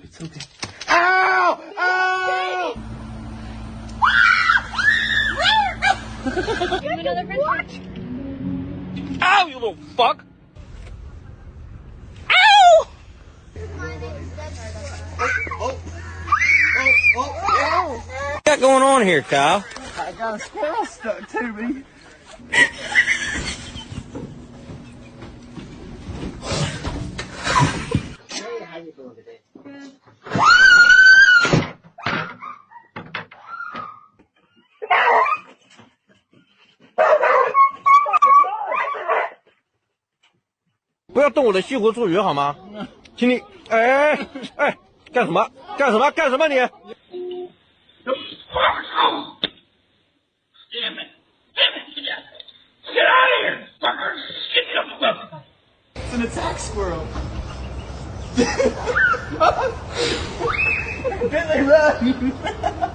It's okay. Ow! Ow! Give him another fish. What? Ow, you little fuck! Ow! What's got going on here, Kyle? I got a squirrel stuck to me. Hey, how you doing today? Good.不要动我的西湖醋鱼好吗？请你，哎，干什么？干什么？干什么你？ It's an attack squirrel. Bentley, run!